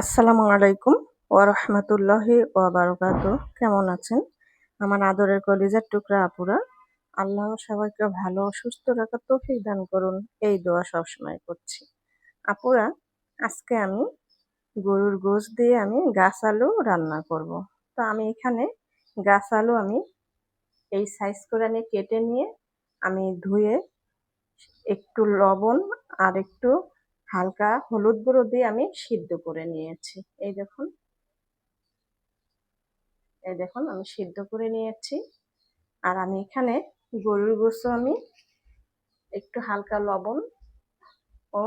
আসসালামু আলাইকুম ওয়া রাহমাতুল্লাহি ওয়া বারাকাতুহু। কেমন আছেন আমার আদরের কলিজার টুকরা আপুরা? আল্লাহ সবাইকে ভালো ও সুস্থ রাখার তৌফিক দান করুন, এই দোয়া সবসময় করছি। আপুরা, আজকে আমি গরুর গোশত দিয়ে আমি গাছ আলু রান্না করব। তো আমি এখানে গাছ আলু আমি এই সাইজ করে আমি কেটে নিয়ে আমি ধুয়ে একটু লবণ আর একটু হালকা হলুদ গুঁড়ো দিয়ে আমি সিদ্ধ করে নিয়েছি। এই দেখুন আমি সিদ্ধ করে নিয়েছি। আর আমি এখানে গরুর গোশত আমি একটু হালকা লবণ ও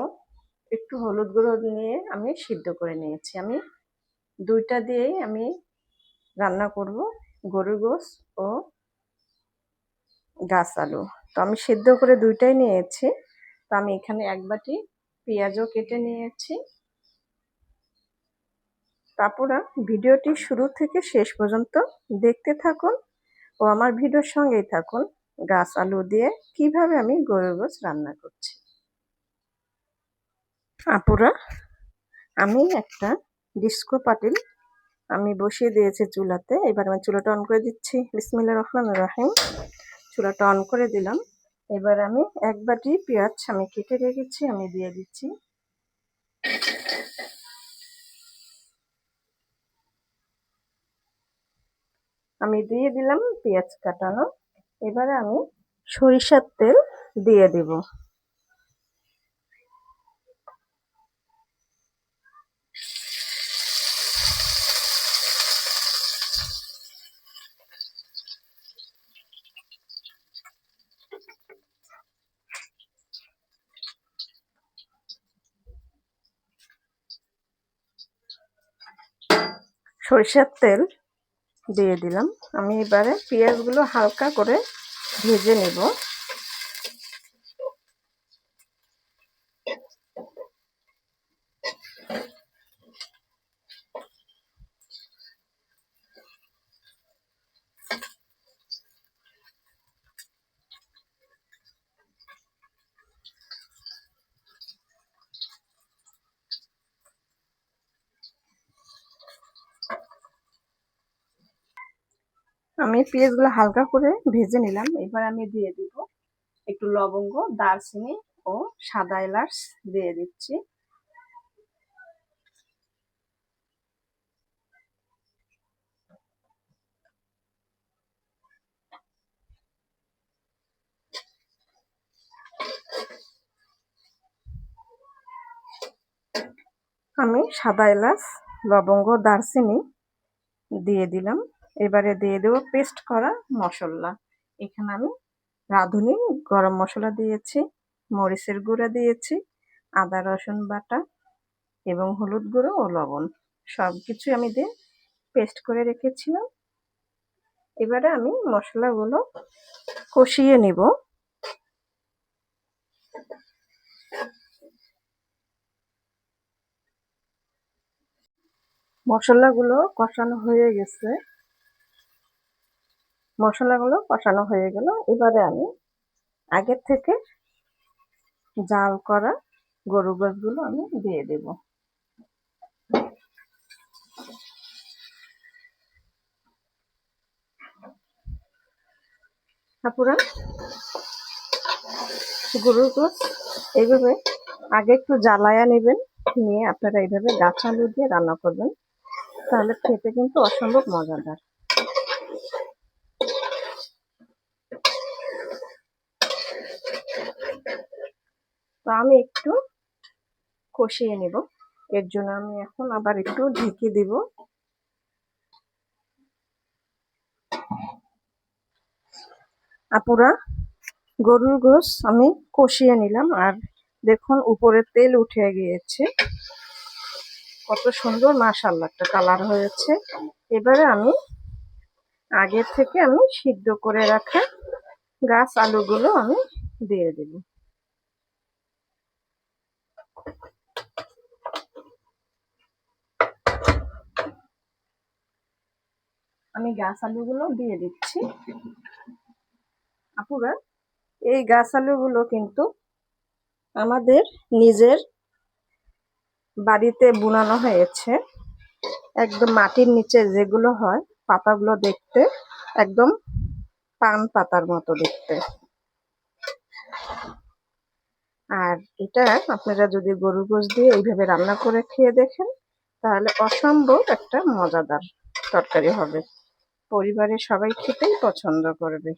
একটু হলুদ গুঁড়ো নিয়ে আমি সিদ্ধ করে নিয়েছি। আমি দুইটা দিয়েই আমি রান্না করব, গরুর গোশত ও গাছ আলু। তো আমি সিদ্ধ করে দুইটাই নিয়েছি। তো আমি এখানে এক বাটি পেঁয়াজও কেটে নিয়েছি। তারপর ভিডিওটি শুরু থেকে শেষ পর্যন্ত দেখতে থাকুন ও আমার ভিডিওর সঙ্গেই থাকুন। গাছ আলু দিয়ে কিভাবে আমি গরুর গোশত রান্না করছি। আপুরা, আমি একটা ডিস্কো পাতিল আমি বসিয়ে দিয়েছি চুলাতে। এবার আমি চুলাটা অন করে দিচ্ছি। বিসমিল্লাহির রহমানির রহিম। চুলাটা অন করে দিলাম। এবার আমি এক বাটি পেঁয়াজ আমি কেটে রেখেছি, আমি দিয়ে দিচ্ছি। আমি দিয়ে দিলাম পেঁয়াজ কাটানো। এবারে আমি সরিষার তেল দিয়ে দিব। সরিষার তেল দিয়ে দিলাম। আমি এবারে পেঁয়াজগুলো হালকা করে ভেজে নেব। আমি পেঁয়াজগুলো হালকা করে ভেজে নিলাম। এবার আমি দিয়ে দিব একটু লবঙ্গ, দারচিনি ও সাদা এলাচ দিয়ে দিচ্ছি। আমি সাদা এলাচ, লবঙ্গ, দারচিনি দিয়ে দিলাম। এবারে দিয়ে দেব পেস্ট করা মশলা। এখানে আমি রাঁধুনি গরম মশলা দিয়েছি, মরিচের গুঁড়া দিয়েছি, আদা রসুন বাটা এবং হলুদ গুঁড়ো ও লবণ সবকিছু আমি দিয়ে পেস্ট করে রেখেছিলাম। এবারে আমি মশলাগুলো কষিয়ে নিব। মশলাগুলো কষানো হয়ে গেছে। মশলাগুলো কষানো হয়ে গেল। এবারে আমি আগের থেকে জাল করা গরুর গোশতগুলো আমি দিয়ে দেব। আপুরা, গরুর গোশত এইভাবে আগে একটু জ্বালায়া নেবেন, নিয়ে আপনারা এইভাবে গাছ আলু দিয়ে রান্না করবেন, তাহলে খেতে কিন্তু অসম্ভব মজাদার। তো আমি একটু কষিয়ে নেব, এর জন্য আমি এখন আবার একটু ঢেকে দিব। আপুরা, গরুর গোশত আমি কষিয়ে নিলাম, আর দেখুন উপরে তেল উঠে গিয়েছে, কত সুন্দর মাশাআল্লাহ একটা কালার হয়েছে। এবারে আমি আগে থেকে আমি সিদ্ধ করে রাখা গাছ আলুগুলো আমি দিয়ে দেব। আমি গাছ আলুগুলো দিয়ে দিচ্ছি। আপুরা, এই গাছ আলুগুলো কিন্তু আমাদের নিজের বাড়িতে বুনানো হয়েছে। একদম মাটির নিচে যেগুলো হয় পাতাগুলো দেখতে একদম পান পাতার মতো দেখতে। আর এটা আপনারা যদি গরুর গোশ দিয়ে এইভাবে রান্না করে খেয়ে দেখেন তাহলে অসম্ভব একটা মজাদার তরকারি হবে। পরিবারের সবাই খেতেই পছন্দ করবে।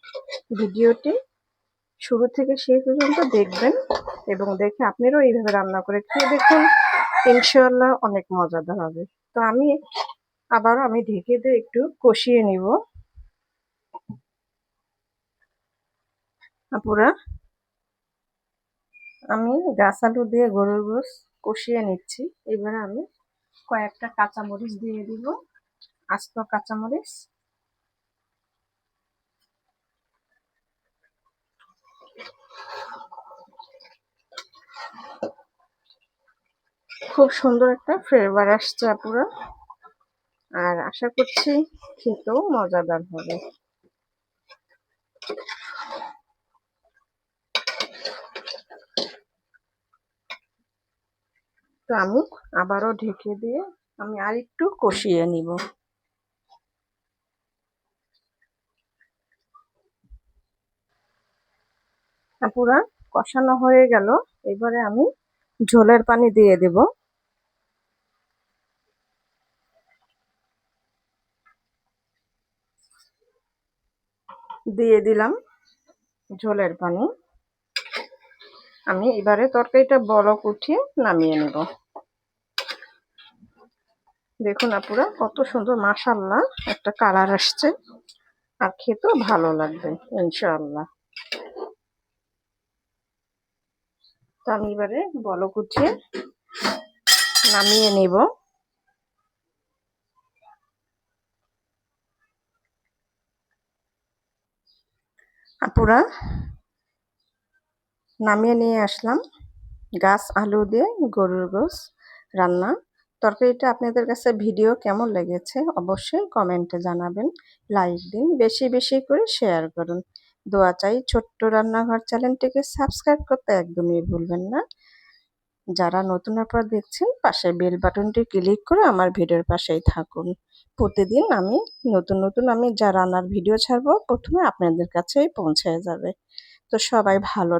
ভিডিওটি শুরু থেকে শেষ পর্যন্ত দেখবেন এবং দেখে আপনারাও এইভাবে রান্না করে খেয়ে দেখুন, ইনশাআল্লাহ অনেক মজাদার হবে। তো আমি ঢেকে দিয়ে একটু কষিয়ে নিব। আপুরা, আমি গাছ আলু দিয়ে গরুর গোশ কষিয়ে নিচ্ছি। এবারে আমি কয়েকটা কাঁচামরিচ দিয়ে দিব, আস্ত কাঁচামরিচ। খুব সুন্দর একটা ফ্লেভার আসছে আপুরা, আর আশা করছি খেতেও মজাদার হবে। তো আমি আবারও ঢেকে দিয়ে আমি আরেকটু কষিয়ে নিব। পুরা কষানো হয়ে গেল। এবারে আমি ঝোলের পানি দিয়ে দেব। দিয়ে দিলাম ঝোলের পানি। আমি এবারে তরকারিটা বলক উঠিয়ে নামিয়ে নেব। দেখুন আপুরা কত সুন্দর মাশাআল্লাহ একটা কালার আসছে, আর খেতেও ভালো লাগবে ইনশাআল্লাহ। তো আমি এবারে বলক উঠিয়ে নামিয়ে নেব। আপুরা নামিয়ে নিয়ে আসলাম গাছ আলু দিয়ে গরুর গোশ রান্না। তরকারিটা আপনাদের কাছে ভিডিও কেমন লেগেছে অবশ্যই কমেন্টে জানাবেন, লাইক দিন, বেশি বেশি করে শেয়ার করুন। দোয়া চাই। ছোট্ট রান্নাঘর চ্যানেলটিকে সাবস্ক্রাইব করতে একদমই ভুলবেন না। যারা নতুন আপনারা দেখছেন পাশে বেল বাটনটি ক্লিক করে আমার ভিডিওর পাশেই থাকুন। প্রতিদিন আমি নতুন আমি যা রান্নার ভিডিও ছাড়বো প্রথমে আপনাদের কাছেই পৌঁছে যাবে। তো সবাই ভালো